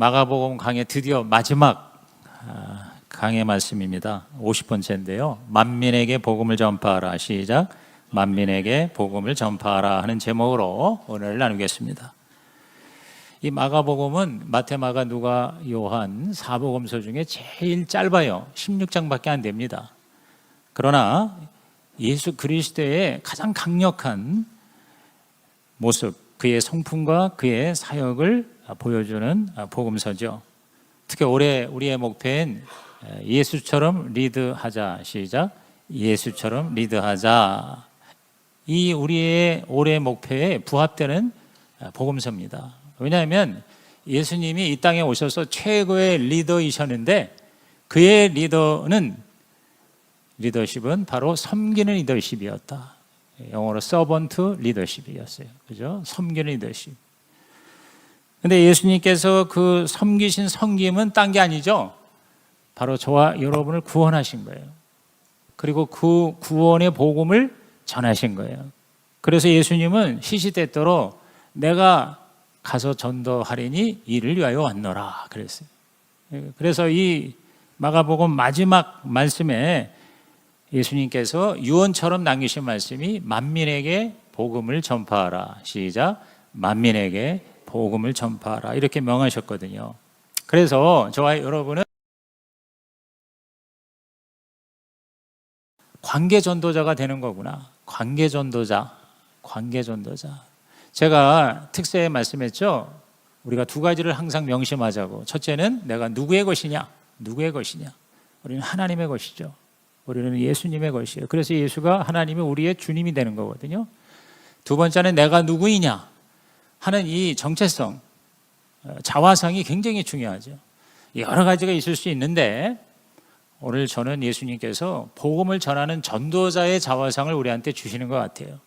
마가복음 강의 드디어 마지막 강의 말씀입니다. 50번째인데요. 만민에게 복음을 전파하라. 시작. 만민에게 복음을 전파하라 하는 제목으로 오늘 나누겠습니다. 이 마가복음은 마태, 마가, 누가, 요한 4복음서 중에 제일 짧아요. 16장밖에 안 됩니다. 그러나 예수 그리스도의 가장 강력한 모습, 그의 성품과 그의 사역을 보여주는 복음서죠. 특히 올해 우리의 목표인 예수처럼 리드하자. 시작. 예수처럼 리드하자. 이 우리의 올해 목표에 부합되는 복음서입니다. 왜냐하면 예수님이 이 땅에 오셔서 최고의 리더이셨는데 그의 리더십은 바로 섬기는 리더십이었다. 영어로 서번트 리더십이었어요. 그죠? 섬기는 리더십. 근데 예수님께서 그 섬기신 섬김은 딴 게 아니죠. 바로 저와 여러분을 구원하신 거예요. 그리고 그 구원의 복음을 전하신 거예요. 그래서 예수님은 시시때때로 내가 가서 전도하리니 이를 위하여 왔노라 그랬어요. 그래서 이 마가복음 마지막 말씀에 예수님께서 유언처럼 남기신 말씀이 만민에게 복음을 전파하라. 시작. 만민에게 복음을 전파하라. 이렇게 명하셨거든요. 그래서 저와 여러분은 관계전도자가 되는 거구나. 관계전도자. 제가 특세에 말씀했죠. 우리가 두 가지를 항상 명심하자고. 첫째는 내가 누구의 것이냐. 우리는 하나님의 것이죠. 우리는 예수님의 것이에요. 그래서 예수가 하나님이 우리의 주님이 되는 거거든요. 두 번째는 내가 누구이냐 하는 이 정체성, 자화상이 굉장히 중요하죠. 여러 가지가 있을 수 있는데 오늘 저는 예수님께서 복음을 전하는 전도자의 자화상을 우리한테 주시는 것 같아요.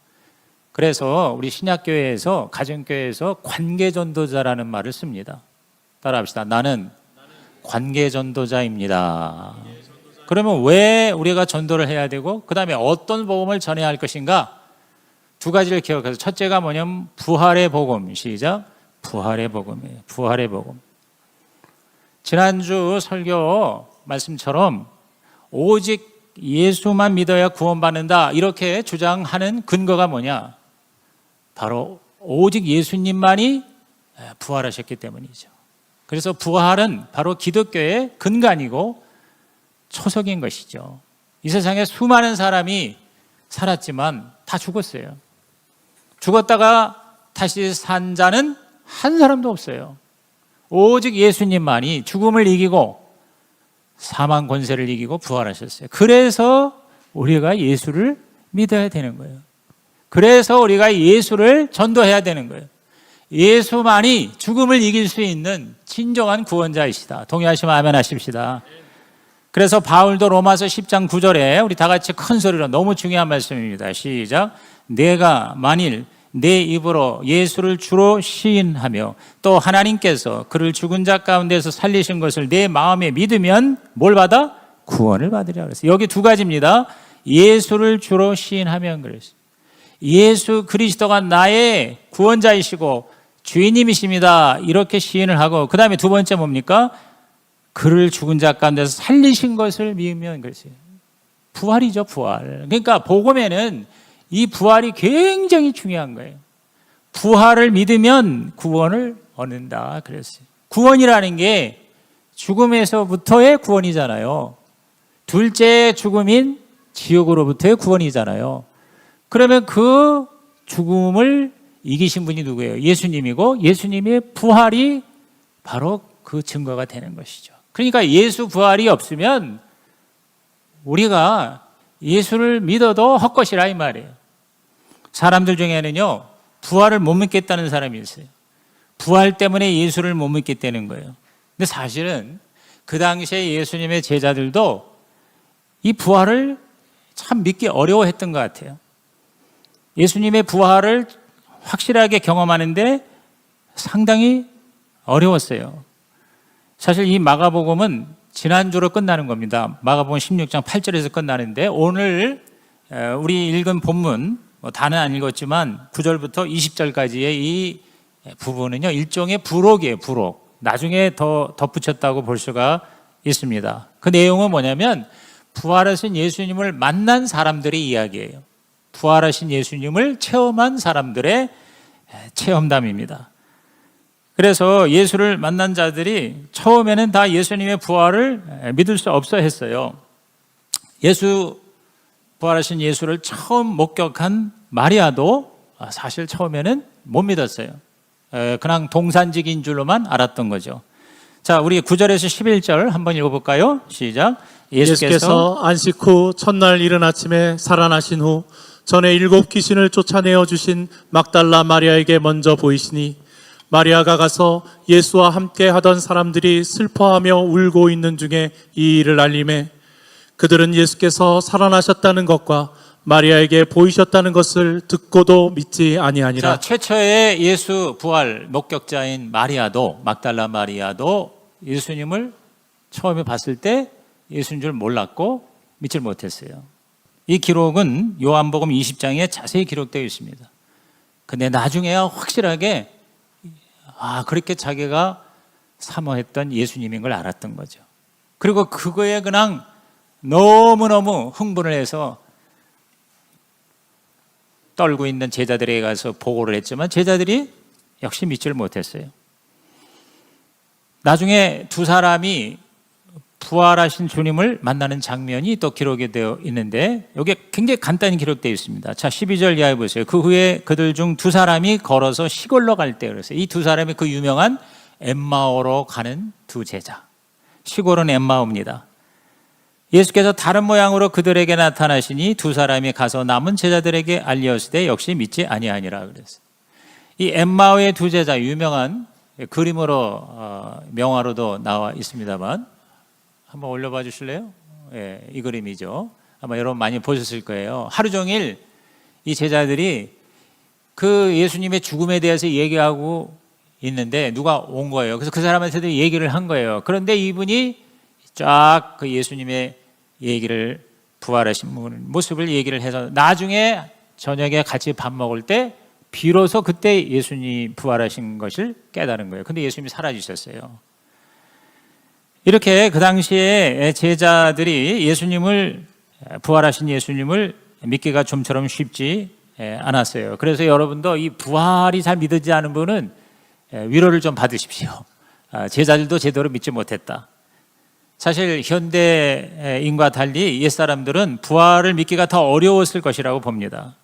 그래서 우리 신약교회에서, 가정교회에서 관계전도자라는 말을 씁니다. 따라합시다. 나는 관계전도자입니다. 그러면 왜 우리가 전도를 해야 되고 그 다음에 어떤 복음을 전해야 할 것인가? 두 가지를 기억해서 첫째가 뭐냐면 부활의 복음. 시작. 부활의 복음이에요. 부활의 복음. 지난주 설교 말씀처럼 오직 예수만 믿어야 구원받는다 이렇게 주장하는 근거가 뭐냐? 바로 오직 예수님만이 부활하셨기 때문이죠. 그래서 부활은 바로 기독교의 근간이고 초석인 것이죠. 이 세상에 수많은 사람이 살았지만 다 죽었어요. 죽었다가 다시 산 자는 한 사람도 없어요. 오직 예수님만이 죽음을 이기고 사망 권세를 이기고 부활하셨어요. 그래서 우리가 예수를 믿어야 되는 거예요. 그래서 우리가 예수를 전도해야 되는 거예요. 예수만이 죽음을 이길 수 있는 진정한 구원자이시다. 동의하시면 아멘 하십시다. 그래서 바울도 로마서 10장 9절에 우리 다 같이 큰 소리로, 너무 중요한 말씀입니다. 시작. 내가 만일 내 입으로 예수를 주로 시인하며 또 하나님께서 그를 죽은 자 가운데서 살리신 것을 내 마음에 믿으면 뭘 받아? 구원을 받으리라 그랬어요. 여기 두 가지입니다. 예수를 주로 시인하면 그랬어요. 예수 그리스도가 나의 구원자이시고 주인님이십니다. 이렇게 시인을 하고 그 다음에 두 번째 뭡니까? 그를 죽은 자 가운데서 살리신 것을 믿으면 그랬어요. 부활이죠, 부활. 그러니까 복음에는 이 부활이 굉장히 중요한 거예요. 부활을 믿으면 구원을 얻는다 그랬어요. 구원이라는 게 죽음에서부터의 구원이잖아요. 둘째 죽음인 지옥으로부터의 구원이잖아요. 그러면 그 죽음을 이기신 분이 누구예요? 예수님이고 예수님의 부활이 바로 그 증거가 되는 것이죠. 그러니까 예수 부활이 없으면 우리가 예수를 믿어도 헛것이라 이 말이에요. 사람들 중에는요, 부활을 못 믿겠다는 사람이 있어요. 부활 때문에 예수를 못 믿겠다는 거예요. 근데 사실은 그 당시에 예수님의 제자들도 이 부활을 참 믿기 어려워했던 것 같아요. 예수님의 부활을 확실하게 경험하는데 상당히 어려웠어요. 사실 이 마가복음은 지난주로 끝나는 겁니다. 마가복음 16장 8절에서 끝나는데 오늘 우리 읽은 본문 다는 안 읽었지만 9절부터 20절까지의 이 부분은요 일종의 부록이에요. 부록. 나중에 더 덧붙였다고 볼 수가 있습니다. 그 내용은 뭐냐면 부활하신 예수님을 만난 사람들의 이야기예요. 부활하신 예수님을 체험한 사람들의 체험담입니다. 그래서 예수를 만난 자들이 처음에는 다 예수님의 부활을 믿을 수 없어 했어요. 부활하신 예수를 처음 목격한 마리아도 사실 처음에는 못 믿었어요. 그냥 동산직인 줄로만 알았던 거죠. 자, 우리 9절에서 11절 한번 읽어볼까요? 시작. 예수께서 안식 후 첫날 이른 아침에 살아나신 후 전에 7 귀신을 쫓아내어 주신 막달라 마리아에게 먼저 보이시니 마리아가 가서 예수와 함께 하던 사람들이 슬퍼하며 울고 있는 중에 이 일을 알림해 그들은 예수께서 살아나셨다는 것과 마리아에게 보이셨다는 것을 듣고도 믿지 아니하니라. 자, 최초의 예수 부활 목격자인 마리아도, 막달라 마리아도 예수님을 처음에 봤을 때 예수인 줄 몰랐고 믿질 못했어요. 이 기록은 요한복음 20장에 자세히 기록되어 있습니다. 근데 나중에야 확실하게 그렇게 자기가 사모했던 예수님인 걸 알았던 거죠. 그리고 그거에 그냥 너무너무 흥분을 해서 떨고 있는 제자들에게 가서 보고를 했지만 제자들이 역시 믿지를 못했어요. 나중에 두 사람이 부활하신 주님을 만나는 장면이 또 기록이 되어 있는데 여기에 굉장히 간단히 기록되어 있습니다. 자, 12절 이하에 보세요. 그 후에 그들 중 두 사람이 걸어서 시골로 갈 때 그랬어요. 이 두 사람이 그 유명한 엠마오로 가는 두 제자. 시골은 엠마오입니다. 예수께서 다른 모양으로 그들에게 나타나시니 두 사람이 가서 남은 제자들에게 알리었으되 역시 믿지 아니하니라 그랬어요. 이 엠마오의 두 제자, 유명한 그림으로 명화로도 나와 있습니다만 한번 올려봐 주실래요? 예, 이 그림이죠. 아마 여러분 많이 보셨을 거예요. 하루 종일 이 제자들이 그 예수님의 죽음에 대해서 얘기하고 있는데 누가 온 거예요. 그래서 그 사람한테도 얘기를 한 거예요. 그런데 이분이 쫙 그 예수님의 얘기를, 부활하신 모습을 얘기를 해서 나중에 저녁에 같이 밥 먹을 때 비로소 그때 예수님 부활하신 것을 깨달은 거예요. 근데 예수님이 사라지셨어요. 이렇게 그 당시에 제자들이 부활하신 예수님을 믿기가 좀처럼 쉽지 않았어요. 그래서 여러분도 이 부활이 잘 믿어지지 않은 분은 위로를 좀 받으십시오. 제자들도 제대로 믿지 못했다. 사실 현대인과 달리 옛사람들은 부활을 믿기가 더 어려웠을 것이라고 봅니다.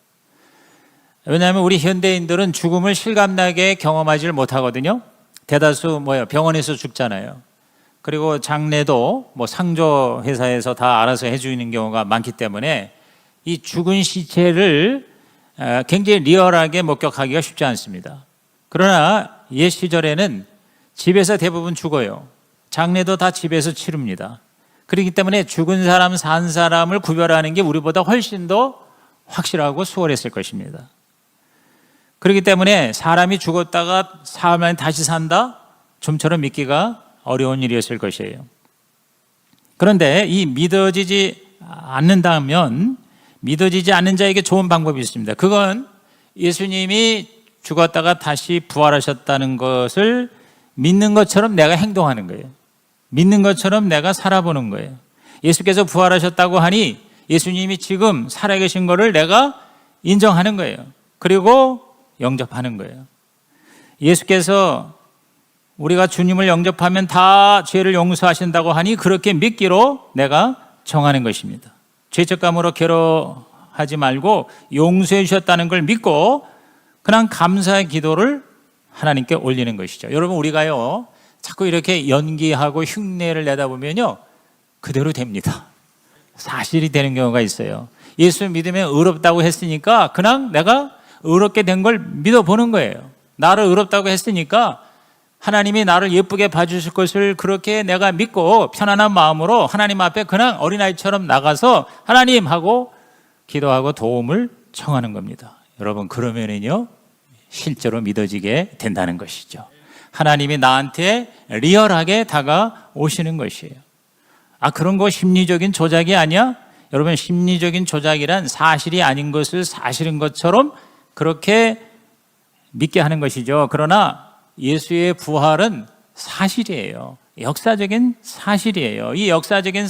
왜냐하면 우리 현대인들은 죽음을 실감나게 경험하지를 못하거든요. 대다수 병원에서 죽잖아요. 그리고 장례도 상조 회사에서 다 알아서 해주는 경우가 많기 때문에 이 죽은 시체를 굉장히 리얼하게 목격하기가 쉽지 않습니다. 그러나 옛 시절에는 집에서 대부분 죽어요. 장례도 다 집에서 치릅니다. 그렇기 때문에 죽은 사람, 산 사람을 구별하는 게 우리보다 훨씬 더 확실하고 수월했을 것입니다. 그렇기 때문에 사람이 죽었다가 사흘 다시 산다? 좀처럼 믿기가 어려운 일이었을 것이에요. 그런데 이 믿어지지 않는다면 믿어지지 않는 자에게 좋은 방법이 있습니다. 그건 예수님이 죽었다가 다시 부활하셨다는 것을 믿는 것처럼 내가 행동하는 거예요. 믿는 것처럼 내가 살아보는 거예요. 예수께서 부활하셨다고 하니 예수님이 지금 살아계신 것을 내가 인정하는 거예요. 그리고 영접하는 거예요. 예수께서 우리가 주님을 영접하면 다 죄를 용서하신다고 하니 그렇게 믿기로 내가 정하는 것입니다. 죄책감으로 괴로워하지 말고 용서해 주셨다는 걸 믿고 그냥 감사의 기도를 하나님께 올리는 것이죠. 여러분, 우리가요 자꾸 이렇게 연기하고 흉내를 내다 보면요 그대로 됩니다. 사실이 되는 경우가 있어요. 예수 믿으면 의롭다고 했으니까 그냥 내가 의롭게 된 걸 믿어보는 거예요. 나를 의롭다고 했으니까 하나님이 나를 예쁘게 봐주실 것을 그렇게 내가 믿고 편안한 마음으로 하나님 앞에 그냥 어린아이처럼 나가서 하나님 하고 기도하고 도움을 청하는 겁니다. 여러분, 그러면은요 실제로 믿어지게 된다는 것이죠. 하나님이 나한테 리얼하게 다가오시는 것이에요. 그런 거 심리적인 조작이 아니야? 여러분, 심리적인 조작이란 사실이 아닌 것을 사실인 것처럼 그렇게 믿게 하는 것이죠. 그러나 예수의 부활은 사실이에요. 역사적인 사실이에요. 이 역사적인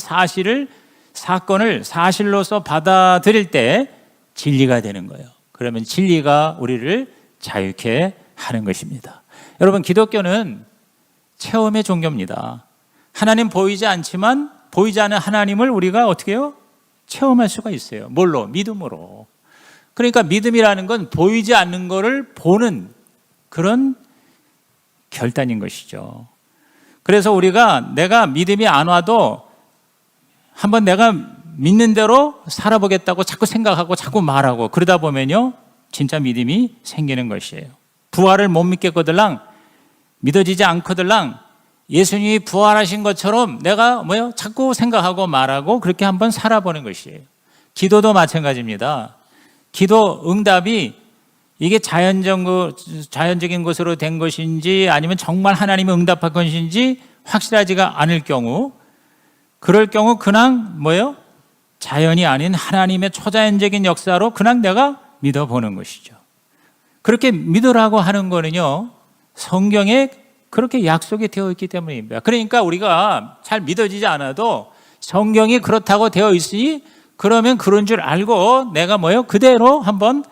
사건을 사실로서 받아들일 때 진리가 되는 거예요. 그러면 진리가 우리를 자유케 하는 것입니다. 여러분, 기독교는 체험의 종교입니다. 하나님 보이지 않지만 보이지 않는 하나님을 우리가 어떻게 해요? 체험할 수가 있어요. 뭘로? 믿음으로. 그러니까 믿음이라는 건 보이지 않는 것을 보는 그런 결단인 것이죠. 그래서 우리가 내가 믿음이 안 와도 한번 내가 믿는 대로 살아보겠다고 자꾸 생각하고 자꾸 말하고 그러다 보면요, 진짜 믿음이 생기는 것이에요. 부활을 못 믿겠거들랑, 믿어지지 않거들랑, 예수님이 부활하신 것처럼 내가 자꾸 생각하고 말하고 그렇게 한번 살아보는 것이에요. 기도도 마찬가지입니다. 기도 응답이 이게 자연적인 것으로 된 것인지 아니면 정말 하나님이 응답한 것인지 확실하지가 않을 경우, 그럴 경우 그냥 자연이 아닌 하나님의 초자연적인 역사로 그냥 내가 믿어보는 것이죠. 그렇게 믿으라고 하는 거는요, 성경에 그렇게 약속이 되어 있기 때문입니다. 그러니까 우리가 잘 믿어지지 않아도 성경이 그렇다고 되어 있으니 그러면 그런 줄 알고 내가 그대로 한번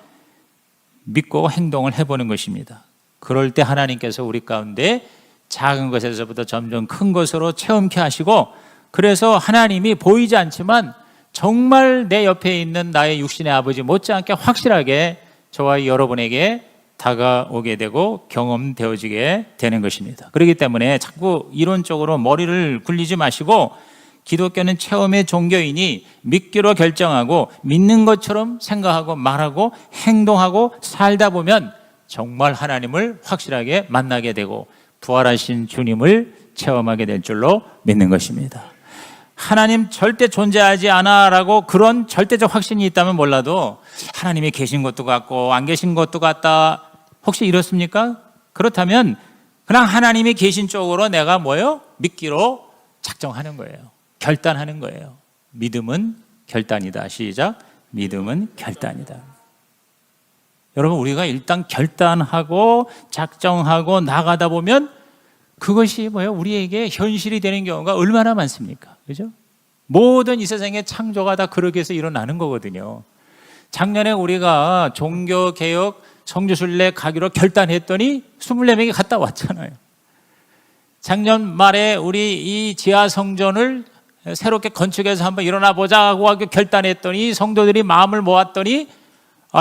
믿고 행동을 해보는 것입니다. 그럴 때 하나님께서 우리 가운데 작은 것에서부터 점점 큰 것으로 체험케 하시고, 그래서 하나님이 보이지 않지만 정말 내 옆에 있는 나의 육신의 아버지 못지않게 확실하게 저와 여러분에게 다가오게 되고 경험되어지게 되는 것입니다. 그렇기 때문에 자꾸 이론적으로 머리를 굴리지 마시고, 기독교는 체험의 종교이니 믿기로 결정하고 믿는 것처럼 생각하고 말하고 행동하고 살다 보면 정말 하나님을 확실하게 만나게 되고 부활하신 주님을 체험하게 될 줄로 믿는 것입니다. 하나님 절대 존재하지 않아 라고 그런 절대적 확신이 있다면 몰라도 하나님이 계신 것도 같고 안 계신 것도 같다, 혹시 이렇습니까? 그렇다면 그냥 하나님이 계신 쪽으로 내가 믿기로 작정하는 거예요. 결단하는 거예요. 믿음은 결단이다. 시작. 믿음은 결단이다. 여러분, 우리가 일단 결단하고 작정하고 나가다 보면 그것이 우리에게 현실이 되는 경우가 얼마나 많습니까? 그죠? 모든 이 세상의 창조가 다 그렇게 해서 일어나는 거거든요. 작년에 우리가 종교개혁 성지순례 가기로 결단했더니 24명이 갔다 왔잖아요. 작년 말에 우리 이 지하 성전을 새롭게 건축해서 한번 일어나 보자고 하고 결단했더니 성도들이 마음을 모았더니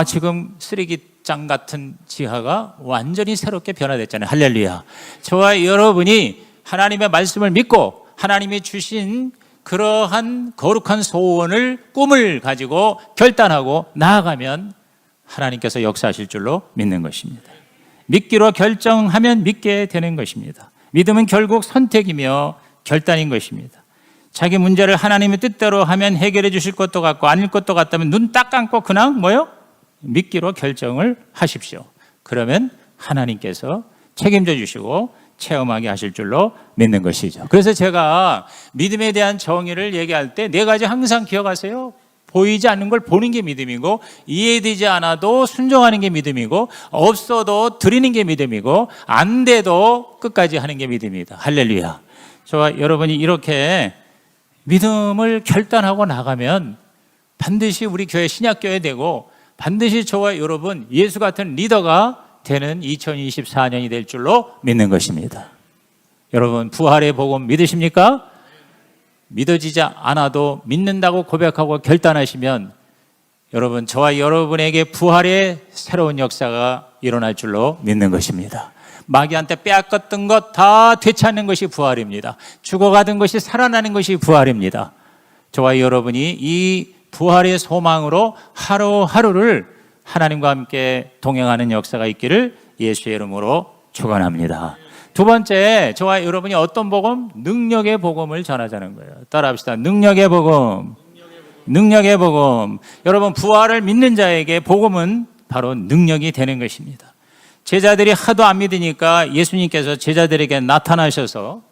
지금 쓰레기장 같은 지하가 완전히 새롭게 변화됐잖아요. 할렐루야. 저와 여러분이 하나님의 말씀을 믿고 하나님이 주신 그러한 거룩한 소원을, 꿈을 가지고 결단하고 나아가면 하나님께서 역사하실 줄로 믿는 것입니다. 믿기로 결정하면 믿게 되는 것입니다. 믿음은 결국 선택이며 결단인 것입니다. 자기 문제를 하나님의 뜻대로 하면 해결해 주실 것도 같고 아닐 것도 같다면 눈 딱 감고 그냥 믿기로 결정을 하십시오. 그러면 하나님께서 책임져 주시고 체험하게 하실 줄로 믿는 것이죠. 그래서 제가 믿음에 대한 정의를 얘기할 때 4가지 항상 기억하세요. 보이지 않는 걸 보는 게 믿음이고, 이해되지 않아도 순종하는 게 믿음이고, 없어도 드리는 게 믿음이고, 안 돼도 끝까지 하는 게 믿음이다. 할렐루야. 저와 여러분이 이렇게 믿음을 결단하고 나가면 반드시 우리 교회 신약교회 되고 반드시 저와 여러분 예수 같은 리더가 되는 2024년이 될 줄로 믿는 것입니다. 여러분, 부활의 복음 믿으십니까? 믿어지지 않아도 믿는다고 고백하고 결단하시면 여러분, 저와 여러분에게 부활의 새로운 역사가 일어날 줄로 믿는 것입니다. 마귀한테 빼앗겼던 것 다 되찾는 것이 부활입니다. 죽어가던 것이 살아나는 것이 부활입니다. 저와 여러분이 이 부활의 소망으로 하루하루를 하나님과 함께 동행하는 역사가 있기를 예수의 이름으로 축원합니다. 두 번째, 저와 여러분이 어떤 복음? 능력의 복음을 전하자는 거예요. 따라합시다. 능력의 복음. 능력의 복음. 여러분, 부활을 믿는 자에게 복음은 바로 능력이 되는 것입니다. 제자들이 하도 안 믿으니까 예수님께서 제자들에게 나타나셔서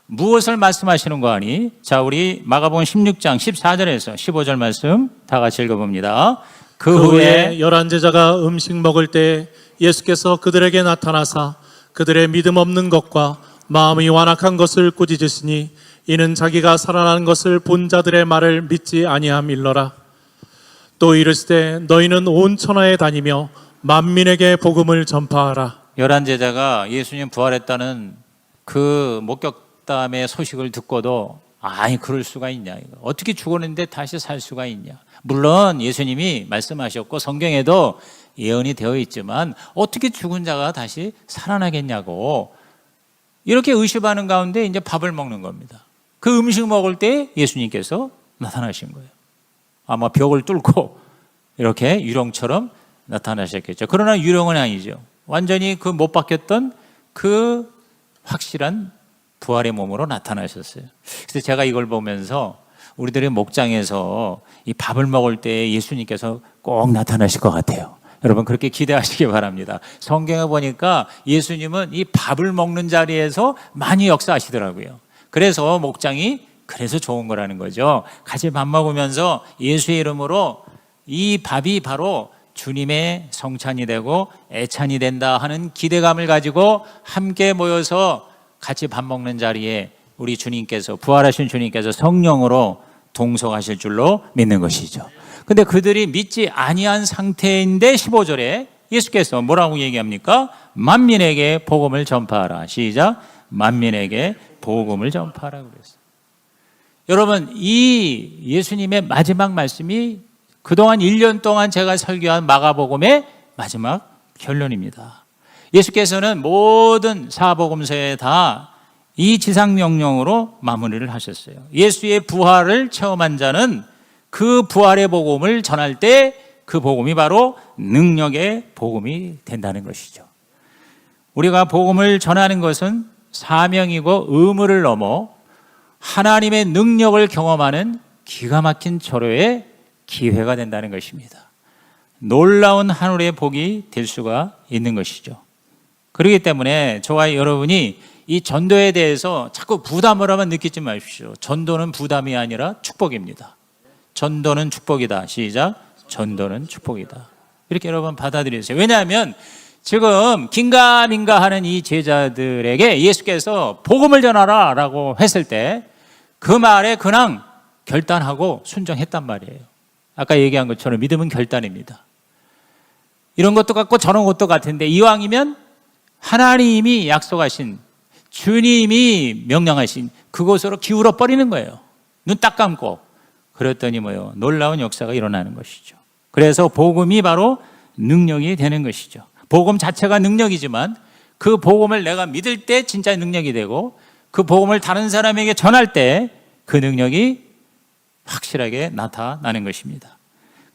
무엇을 말씀하시는 거 아니? 자, 우리 마가복음 16장 14절에서 15절 말씀 다 같이 읽어봅니다. 그 후에 11제자가 음식 먹을 때 예수께서 그들에게 나타나사 그들의 믿음 없는 것과 마음이 완악한 것을 꾸짖으시니 이는 자기가 살아나는 것을 본 자들의 말을 믿지 아니함일러라. 또 이르시되 너희는 온 천하에 다니며 만민에게 복음을 전파하라. 11제자가 예수님 부활했다는 그 목격담의 소식을 듣고도 아니 그럴 수가 있냐, 어떻게 죽었는데 다시 살 수가 있냐. 물론 예수님이 말씀하셨고 성경에도 예언이 되어 있지만 어떻게 죽은 자가 다시 살아나겠냐고 이렇게 의심하는 가운데 이제 밥을 먹는 겁니다. 그 음식 먹을 때 예수님께서 나타나신 거예요. 아마 벽을 뚫고 이렇게 유령처럼 나타나셨겠죠. 그러나 유령은 아니죠. 완전히 그 못 박혔던 그 확실한 부활의 몸으로 나타나셨어요. 그래서 제가 이걸 보면서 우리들의 목장에서 이 밥을 먹을 때 예수님께서 꼭 나타나실 것 같아요. 여러분 그렇게 기대하시기 바랍니다. 성경에 보니까 예수님은 이 밥을 먹는 자리에서 많이 역사하시더라고요. 그래서 목장이 그래서 좋은 거라는 거죠. 같이 밥 먹으면서 예수의 이름으로 이 밥이 바로 주님의 성찬이 되고 애찬이 된다 하는 기대감을 가지고 함께 모여서 같이 밥 먹는 자리에 우리 주님께서 부활하신 주님께서 성령으로 동석하실 줄로 믿는 것이죠. 근데 그들이 믿지 아니한 상태인데 15절에 예수께서 뭐라고 얘기합니까? 만민에게 복음을 전파하라. 시작. 만민에게 복음을 전파하라 그랬어요. 여러분 이 예수님의 마지막 말씀이 그동안 1년 동안 제가 설교한 마가복음의 마지막 결론입니다. 예수께서는 모든 사복음서에 다 이 지상명령으로 마무리를 하셨어요. 예수의 부활을 체험한 자는 그 부활의 복음을 전할 때 그 복음이 바로 능력의 복음이 된다는 것이죠. 우리가 복음을 전하는 것은 사명이고 의무를 넘어 하나님의 능력을 경험하는 기가 막힌 절호의 기회가 된다는 것입니다. 놀라운 하늘의 복이 될 수가 있는 것이죠. 그렇기 때문에 저와 여러분이 이 전도에 대해서 자꾸 부담을 하면 느끼지 마십시오. 전도는 부담이 아니라 축복입니다. 전도는 축복이다. 시작. 전도는 축복이다. 이렇게 여러분 받아들이세요. 왜냐하면 지금 긴가민가 하는 이 제자들에게 예수께서 복음을 전하라 라고 했을 때 그 말에 그냥 결단하고 순종했단 말이에요. 아까 얘기한 것처럼 믿음은 결단입니다. 이런 것도 같고 저런 것도 같은데 이왕이면 하나님이 약속하신 주님이 명령하신 그곳으로 기울어 버리는 거예요. 눈 딱 감고. 그랬더니 뭐요? 놀라운 역사가 일어나는 것이죠. 그래서 복음이 바로 능력이 되는 것이죠. 복음 자체가 능력이지만 그 복음을 내가 믿을 때 진짜 능력이 되고 그 복음을 다른 사람에게 전할 때 그 능력이 확실하게 나타나는 것입니다.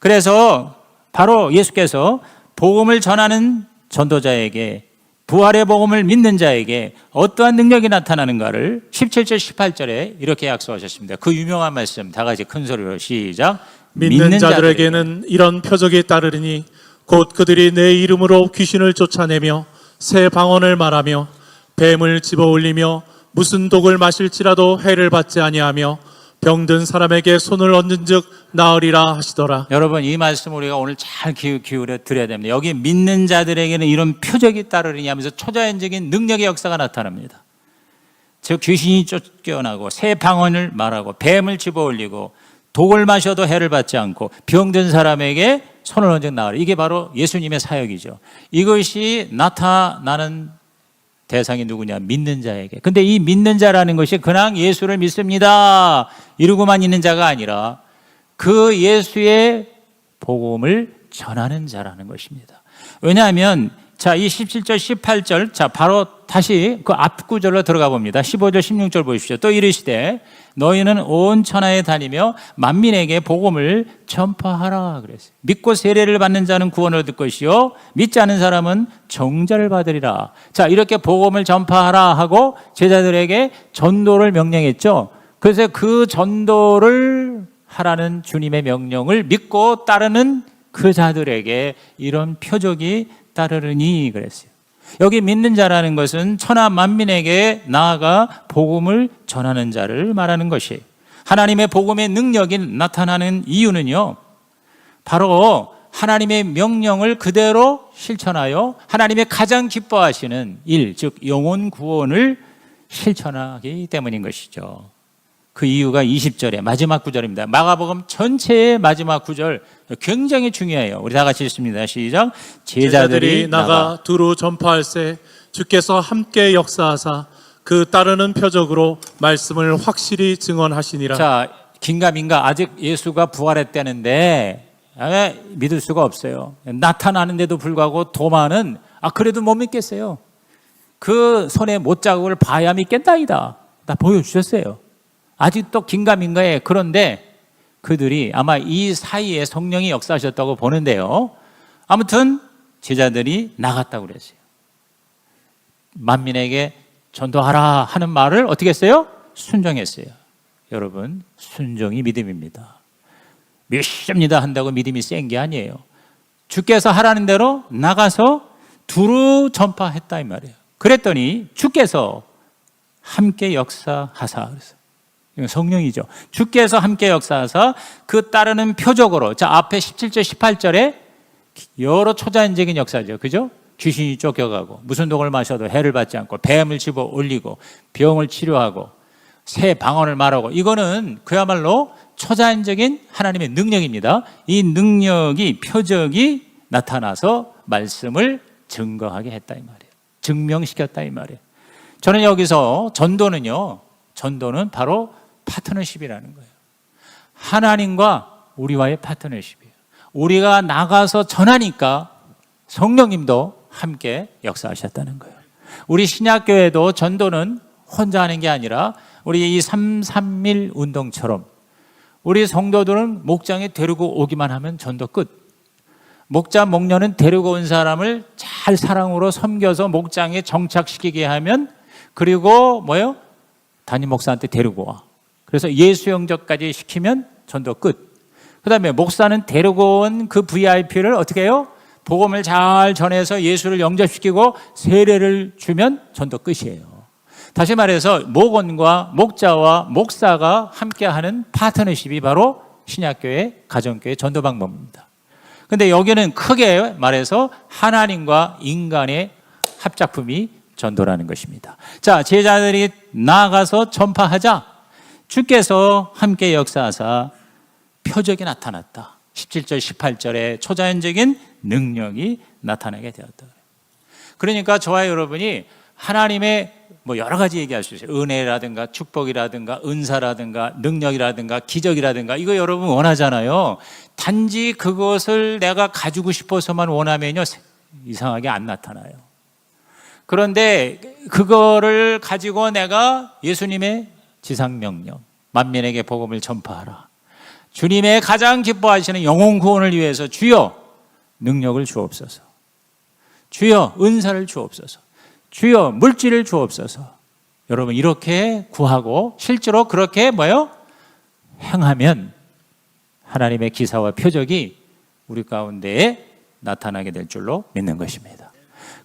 그래서 바로 예수께서 복음을 전하는 전도자에게 부활의 복음을 믿는 자에게 어떠한 능력이 나타나는가를 17절 18절에 이렇게 약속하셨습니다. 그 유명한 말씀 다 같이 큰 소리로 시작. 믿는 자들에게는 이런 표적이 따르리니 곧 그들이 내 이름으로 귀신을 쫓아내며 새 방언을 말하며 뱀을 집어올리며 무슨 독을 마실지라도 해를 받지 아니하며 병든 사람에게 손을 얹은즉 나으리라 하시더라. 여러분 이 말씀 우리가 오늘 잘 기울여 드려야 됩니다. 여기 믿는 자들에게는 이런 표적이 따르리니 하면서 초자연적인 능력의 역사가 나타납니다. 즉 귀신이 쫓겨나고 새 방언을 말하고 뱀을 집어올리고 독을 마셔도 해를 받지 않고 병든 사람에게 손을 얹은 나으리. 이게 바로 예수님의 사역이죠. 이것이 나타나는 대상이 누구냐? 믿는 자에게. 근데 이 믿는 자라는 것이 그냥 예수를 믿습니다 이러고만 있는 자가 아니라 그 예수의 복음을 전하는 자라는 것입니다. 왜냐하면 자, 이 17절 18절 자 바로 다시 그 앞 구절로 들어가 봅니다. 15절 16절 보십시오. 또 이르시되 너희는 온 천하에 다니며 만민에게 복음을 전파하라 그랬어요. 믿고 세례를 받는 자는 구원을 얻을 것이요 믿지 않은 사람은 정죄를 받으리라. 자, 이렇게 복음을 전파하라 하고 제자들에게 전도를 명령했죠. 그래서 그 전도를 하라는 주님의 명령을 믿고 따르는 그 자들에게 이런 표적이 따르르니 그랬어요. 여기 믿는 자라는 것은 천하 만민에게 나아가 복음을 전하는 자를 말하는 것이 하나님의 복음의 능력이 나타나는 이유는요, 바로 하나님의 명령을 그대로 실천하여 하나님의 가장 기뻐하시는 일, 즉 영혼 구원을 실천하기 때문인 것이죠. 그 이유가 20절의 마지막 구절입니다. 마가복음 전체의 마지막 구절 굉장히 중요해요. 우리 다 같이 읽습니다. 시작. 제자들이 나가 두루 전파할세 주께서 함께 역사하사 그 따르는 표적으로 말씀을 확실히 증언하시니라. 자, 긴가민가 아직 예수가 부활했다는데 믿을 수가 없어요. 나타나는데도 불구하고 도마는 그래도 못 믿겠어요. 그 손에 못자국을 봐야 믿겠다이다. 다 보여주셨어요. 아직도 긴가민가해. 그런데 그들이 아마 이 사이에 성령이 역사하셨다고 보는데요. 아무튼 제자들이 나갔다고 그랬어요. 만민에게 전도하라 하는 말을 어떻게 했어요? 순종했어요. 여러분, 순종이 믿음입니다. 믿습니다 한다고 믿음이 센 게 아니에요. 주께서 하라는 대로 나가서 두루 전파했다 이 말이에요. 그랬더니 주께서 함께 역사하사 그랬어요. 이건 성령이죠. 주께서 함께 역사하사 그 따르는 표적으로, 자 앞에 17절 18절에 여러 초자연적인 역사죠. 그죠? 귀신이 쫓겨가고 무슨 독을 마셔도 해를 받지 않고 뱀을 집어 올리고 병을 치료하고 새 방언을 말하고, 이거는 그야말로 초자연적인 하나님의 능력입니다. 이 능력이 표적이 나타나서 말씀을 증거하게 했다 이 말이에요. 증명시켰다 이 말이에요. 저는 여기서 전도는 바로 파트너십이라는 거예요. 하나님과 우리와의 파트너십이에요. 우리가 나가서 전하니까 성령님도 함께 역사하셨다는 거예요. 우리 신약교회도 전도는 혼자 하는 게 아니라 우리 이 331 운동처럼 우리 성도들은 목장에 데리고 오기만 하면 전도 끝. 목자, 목녀는 데리고 온 사람을 잘 사랑으로 섬겨서 목장에 정착시키게 하면, 그리고 뭐예요? 담임 목사한테 데리고 와. 그래서 예수 영접까지 시키면 전도 끝. 그 다음에 목사는 데리고 온 그 VIP를 어떻게 해요? 복음을 잘 전해서 예수를 영접시키고 세례를 주면 전도 끝이에요. 다시 말해서 목원과 목자와 목사가 함께하는 파트너십이 바로 신약교회, 가정교회 전도 방법입니다. 그런데 여기는 크게 말해서 하나님과 인간의 합작품이 전도라는 것입니다. 자, 제자들이 나아가서 전파하자 주께서 함께 역사하사 표적이 나타났다. 17절 18절에 초자연적인 능력이 나타나게 되었다. 그러니까 저와 여러분이 하나님의 여러 가지 얘기할 수 있어요. 은혜라든가 축복이라든가 은사라든가 능력이라든가 기적이라든가, 이거 여러분 원하잖아요. 단지 그것을 내가 가지고 싶어서만 원하면요, 이상하게 안 나타나요. 그런데 그거를 가지고 내가 예수님의 지상명령, 만민에게 복음을 전파하라, 주님의 가장 기뻐하시는 영혼 구원을 위해서 주여 능력을 주옵소서, 주여 은사를 주옵소서, 주여 물질을 주옵소서. 여러분 이렇게 구하고 실제로 그렇게 행하면 하나님의 기사와 표적이 우리 가운데에 나타나게 될 줄로 믿는 것입니다.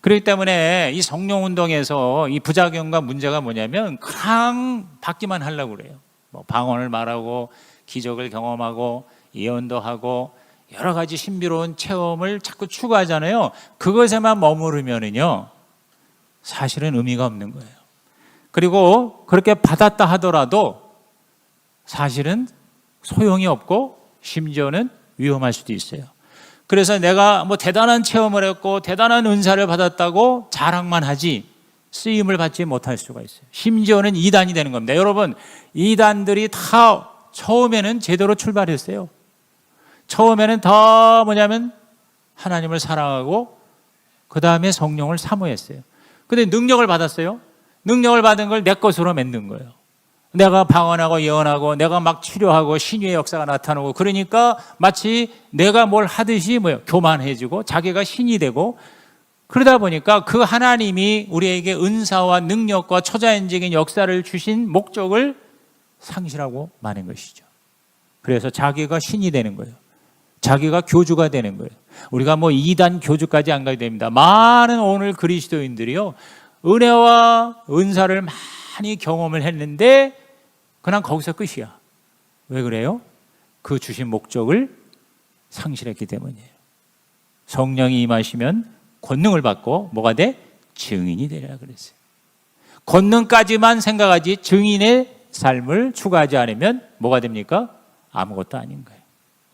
그렇기 때문에 이 성령운동에서 이 부작용과 문제가 뭐냐면 그냥 받기만 하려고 그래요. 방언을 말하고 기적을 경험하고 예언도 하고 여러 가지 신비로운 체험을 자꾸 추구하잖아요. 그것에만 머무르면은요 사실은 의미가 없는 거예요. 그리고 그렇게 받았다 하더라도 사실은 소용이 없고 심지어는 위험할 수도 있어요. 그래서 내가 대단한 체험을 했고 대단한 은사를 받았다고 자랑만 하지 쓰임을 받지 못할 수가 있어요. 심지어는 이단이 되는 겁니다. 여러분, 이단들이 다 처음에는 제대로 출발했어요. 처음에는 다 하나님을 사랑하고 그 다음에 성령을 사모했어요. 근데 능력을 받았어요. 능력을 받은 걸 내 것으로 만든 거예요. 내가 방언하고 예언하고 내가 막 치료하고 신유의 역사가 나타나고, 그러니까 마치 내가 뭘 하듯이 교만해지고 자기가 신이 되고, 그러다 보니까 그 하나님이 우리에게 은사와 능력과 초자연적인 역사를 주신 목적을 상실하고 마는 것이죠. 그래서 자기가 신이 되는 거예요. 자기가 교주가 되는 거예요. 우리가 2단 교주까지 안 가야 됩니다. 많은 오늘 그리스도인들이요, 은혜와 은사를 많이 경험을 했는데 그냥 거기서 끝이야. 왜 그래요? 그 주신 목적을 상실했기 때문이에요. 성령이 임하시면 권능을 받고 뭐가 돼? 증인이 되리라 그랬어요. 권능까지만 생각하지 증인의 삶을 추구하지 않으면 뭐가 됩니까? 아무것도 아닌 거예요.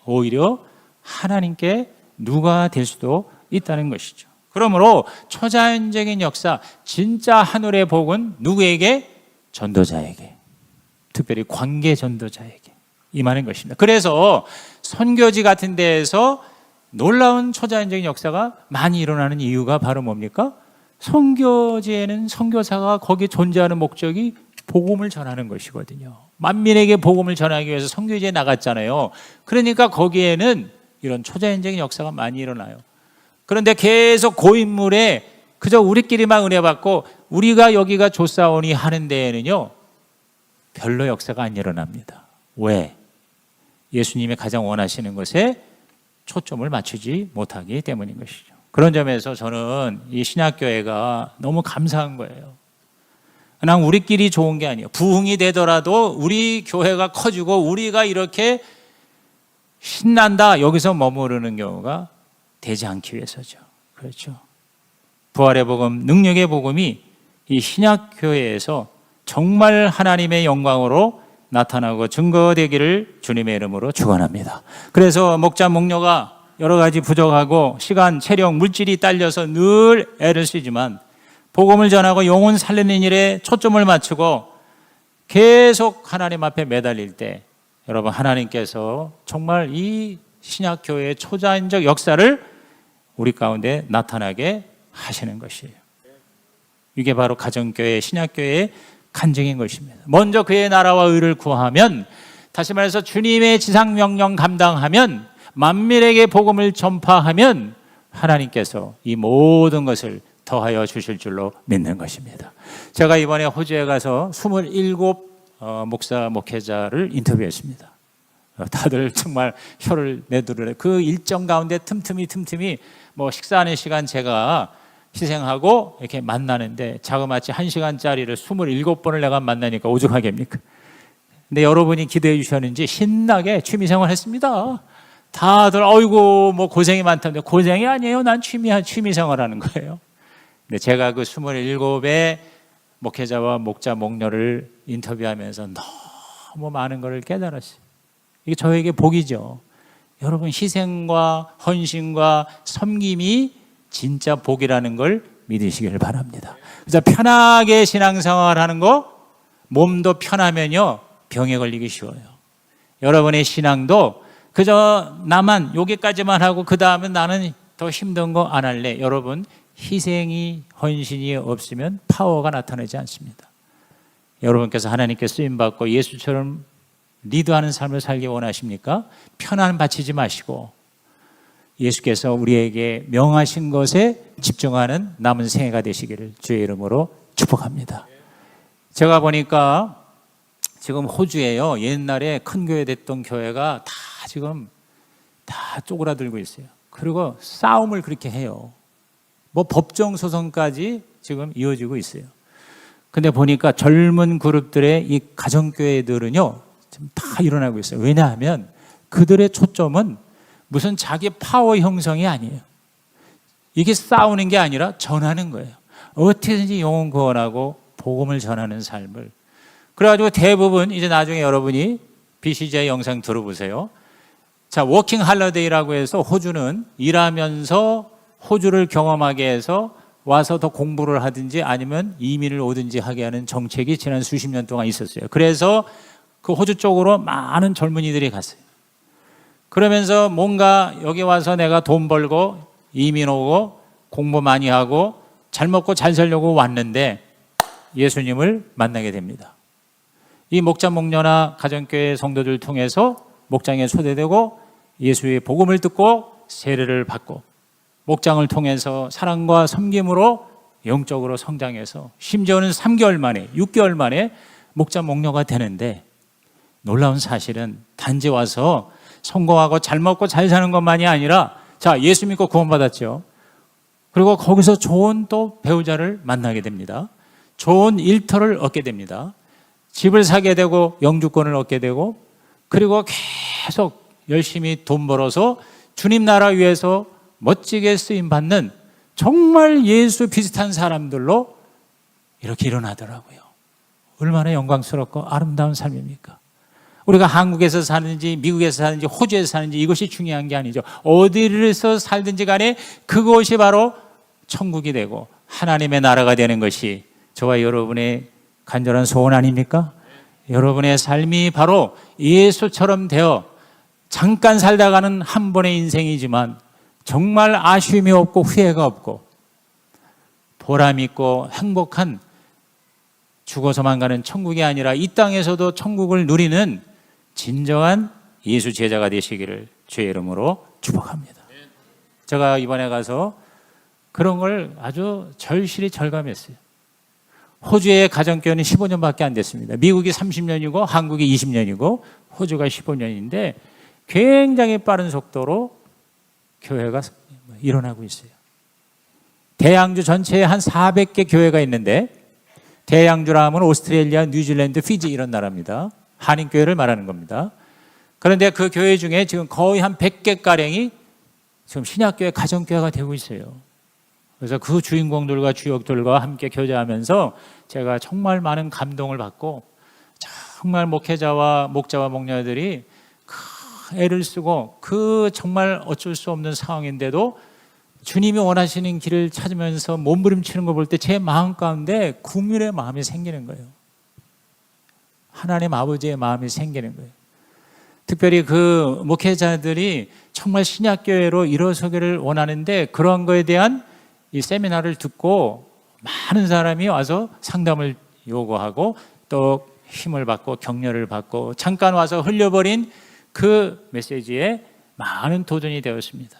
오히려 하나님께 누가 될 수도 있다는 것이죠. 그러므로 초자연적인 역사, 진짜 하늘의 복은 누구에게? 전도자에게, 특별히 관계 전도자에게 임하는 것입니다. 그래서 선교지 같은 데에서 놀라운 초자연적인 역사가 많이 일어나는 이유가 바로 뭡니까? 선교지에는 선교사가 거기 존재하는 목적이 복음을 전하는 것이거든요. 만민에게 복음을 전하기 위해서 선교지에 나갔잖아요. 그러니까 거기에는 이런 초자연적인 역사가 많이 일어나요. 그런데 계속 고인물에 그저 우리끼리만 은혜 받고 우리가 여기가 좋사오니 하는 데에는요, 별로 역사가 안 일어납니다. 왜? 예수님이 가장 원하시는 것에 초점을 맞추지 못하기 때문인 것이죠. 그런 점에서 저는 이 신약교회가 너무 감사한 거예요. 그냥 우리끼리 좋은 게 아니에요. 부흥이 되더라도 우리 교회가 커지고 우리가 이렇게 신난다 여기서 머무르는 경우가 되지 않기 위해서죠. 그렇죠. 부활의 복음, 능력의 복음이 이 신약교회에서 정말 하나님의 영광으로 나타나고 증거되기를 주님의 이름으로 축원합니다. 그래서 목자 목녀가 여러 가지 부족하고 시간, 체력, 물질이 딸려서 늘 애를 쓰지만 복음을 전하고 영혼 살리는 일에 초점을 맞추고 계속 하나님 앞에 매달릴 때 여러분, 하나님께서 정말 이 신약교회의 초자연적 역사를 우리 가운데 나타나게 하시는 것이에요. 이게 바로 가정교회, 신약교회의 간증인 것입니다. 먼저 그의 나라와 의를 구하면, 다시 말해서 주님의 지상명령 감당하면, 만민에게 복음을 전파하면 하나님께서 이 모든 것을 더하여 주실 줄로 믿는 것입니다. 제가 이번에 호주에 가서 27 목사 목회자를 인터뷰했습니다. 다들 정말 혀를 내두르는 그 일정 가운데 틈틈이 뭐 식사하는 시간 제가 희생하고 이렇게 만나는데 자그마치 1시간짜리를 27번을 내가 만나니까 오죽하겠습니까? 근데 여러분이 기대해 주셨는지 신나게 취미생활 했습니다. 다들 어이구 뭐 고생이 많다는데 고생이 아니에요. 난 취미생활 하는 거예요. 근데 제가 그 27의 목회자와 목자 목녀를 인터뷰하면서 너무 많은 것을 깨달았어요. 이게 저에게 복이죠. 여러분, 희생과 헌신과 섬김이 진짜 복이라는 걸 믿으시길 바랍니다. 그래서 편하게 신앙생활 하는 거, 몸도 편하면요 병에 걸리기 쉬워요. 여러분의 신앙도 그저 나만 여기까지만 하고 그 다음에 나는 더 힘든 거 안 할래. 여러분, 희생이 헌신이 없으면 파워가 나타나지 않습니다. 여러분께서 하나님께 쓰임받고 예수처럼 리드하는 삶을 살기 원하십니까? 편안 바치지 마시고 예수께서 우리에게 명하신 것에 집중하는 남은 생애가 되시기를 주의 이름으로 축복합니다. 제가 보니까 지금 호주에요, 옛날에 큰 교회 됐던 교회가 다 지금 다 쪼그라들고 있어요. 그리고 싸움을 그렇게 해요. 뭐 법정 소송까지 지금 이어지고 있어요. 근데 보니까 젊은 그룹들의 이 가정교회들은요 지금 다 일어나고 있어요. 왜냐하면 그들의 초점은 무슨 자기 파워 형성이 아니에요. 이게 싸우는 게 아니라 전하는 거예요. 어떻게든지 영혼 구원하고 복음을 전하는 삶을. 그래가지고 대부분 이제 나중에 여러분이 BCJ 영상 들어보세요. 자, 워킹 할러데이라고 해서 호주는 일하면서 호주를 경험하게 해서 와서 더 공부를 하든지 아니면 이민을 오든지 하게 하는 정책이 지난 수십 년 동안 있었어요. 그래서 그 호주 쪽으로 많은 젊은이들이 갔어요. 그러면서 뭔가 여기 와서 내가 돈 벌고 이민 오고 공부 많이 하고 잘 먹고 잘 살려고 왔는데 예수님을 만나게 됩니다. 이 목자 목녀나 가정교회 성도들 통해서 목장에 초대되고 예수의 복음을 듣고 세례를 받고 목장을 통해서 사랑과 섬김으로 영적으로 성장해서 심지어는 3개월 만에 6개월 만에 목자 목녀가 되는데, 놀라운 사실은 단지 와서 성공하고 잘 먹고 잘 사는 것만이 아니라, 자, 예수 믿고 구원받았죠. 그리고 거기서 좋은 또 배우자를 만나게 됩니다. 좋은 일터를 얻게 됩니다. 집을 사게 되고 영주권을 얻게 되고, 그리고 계속 열심히 돈 벌어서 주님 나라 위해서 멋지게 쓰임받는 정말 예수 비슷한 사람들로 이렇게 일어나더라고요. 얼마나 영광스럽고 아름다운 삶입니까? 우리가 한국에서 사는지 미국에서 사는지 호주에서 사는지 이것이 중요한 게 아니죠. 어디에서 살든지 간에 그것이 바로 천국이 되고 하나님의 나라가 되는 것이 저와 여러분의 간절한 소원 아닙니까? 여러분의 삶이 바로 예수처럼 되어 잠깐 살다가는 한 번의 인생이지만 정말 아쉬움이 없고 후회가 없고 보람 있고 행복한 죽어서만 가는 천국이 아니라 이 땅에서도 천국을 누리는 진정한 예수 제자가 되시기를 주의 이름으로 축복합니다. 제가 이번에 가서 그런 걸 아주 절실히 절감했어요. 호주의 가정교회는 15년밖에 안 됐습니다. 미국이 30년이고 한국이 20년이고 호주가 15년인데 굉장히 빠른 속도로 교회가 일어나고 있어요. 대양주 전체에 한 400개 교회가 있는데 대양주라 하면 오스트레일리아, 뉴질랜드, 피지 이런 나라입니다. 한인교회를 말하는 겁니다. 그런데 그 교회 중에 지금 거의 한 100개가량이 지금 신약교회, 가정교회가 되고 있어요. 그래서 그 주인공들과 주역들과 함께 교제하면서 제가 정말 많은 감동을 받고 정말 목회자와 목자와 목녀들이 큰 애를 쓰고 그 정말 어쩔 수 없는 상황인데도 주님이 원하시는 길을 찾으면서 몸부림치는 거 볼 때 제 마음 가운데 국민의 마음이 생기는 거예요. 하나님 아버지의 마음이 생기는 거예요. 특별히 그 목회자들이 정말 신약교회로 일어서기를 원하는데 그런 거에 대한 이 세미나를 듣고 많은 사람이 와서 상담을 요구하고 또 힘을 받고 격려를 받고 잠깐 와서 흘려버린 그 메시지에 많은 도전이 되었습니다.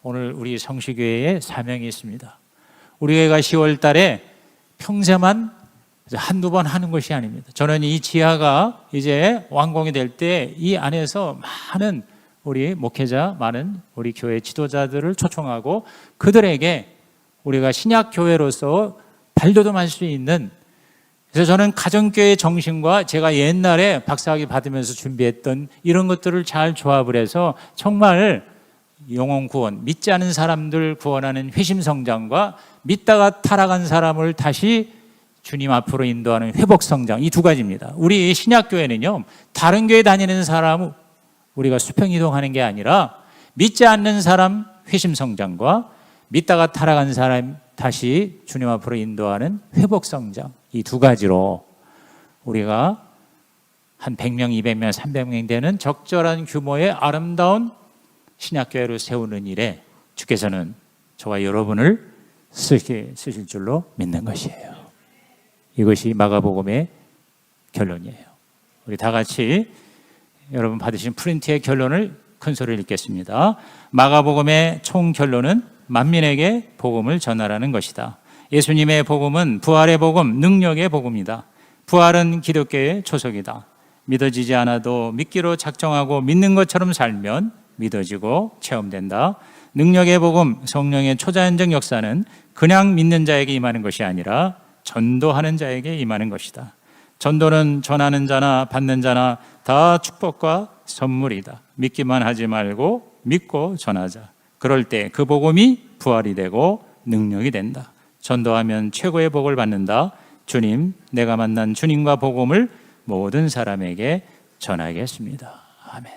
오늘 우리 성시교회에 사명이 있습니다. 우리 교회가 10월 달에 평생만 한두 번 하는 것이 아닙니다. 저는 이 지하가 이제 완공이 될 때 이 안에서 많은 우리 목회자, 많은 우리 교회 지도자들을 초청하고 그들에게 우리가 신약교회로서 발돋움할 수 있는, 그래서 저는 가정교회 정신과 제가 옛날에 박사학위 받으면서 준비했던 이런 것들을 잘 조합을 해서 정말 영혼 구원, 믿지 않은 사람들 구원하는 회심 성장과 믿다가 타락한 사람을 다시 주님 앞으로 인도하는 회복 성장, 이 두 가지입니다. 우리 신약교회는요, 다른 교회 다니는 사람 우리가 수평 이동하는 게 아니라 믿지 않는 사람 회심 성장과 믿다가 타락한 사람 다시 주님 앞으로 인도하는 회복 성장, 이 두 가지로 우리가 한 100명, 200명, 300명 되는 적절한 규모의 아름다운 신약교회를 세우는 일에 주께서는 저와 여러분을 쓰실 줄로 믿는 것이에요. 이것이 마가복음의 결론이에요. 우리 다 같이 여러분 받으신 프린트의 결론을 큰 소리로 읽겠습니다. 마가복음의 총 결론은 만민에게 복음을 전하라는 것이다. 예수님의 복음은 부활의 복음, 능력의 복음이다. 부활은 기독교의 초석이다. 믿어지지 않아도 믿기로 작정하고 믿는 것처럼 살면 믿어지고 체험된다. 능력의 복음, 성령의 초자연적 역사는 그냥 믿는 자에게 임하는 것이 아니라 전도하는 자에게 임하는 것이다. 전도는 전하는 자나 받는 자나 다 축복과 선물이다. 믿기만 하지 말고 믿고 전하자. 그럴 때 그 복음이 부활이 되고 능력이 된다. 전도하면 최고의 복을 받는다. 주님, 내가 만난 주님과 복음을 모든 사람에게 전하겠습니다. 아멘.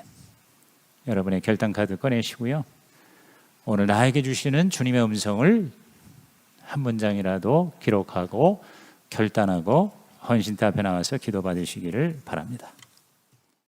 여러분의 결단 카드 꺼내시고요. 오늘 나에게 주시는 주님의 음성을 한 문장이라도 기록하고 결단하고 헌신대 앞에 나와서 기도받으시기를 바랍니다.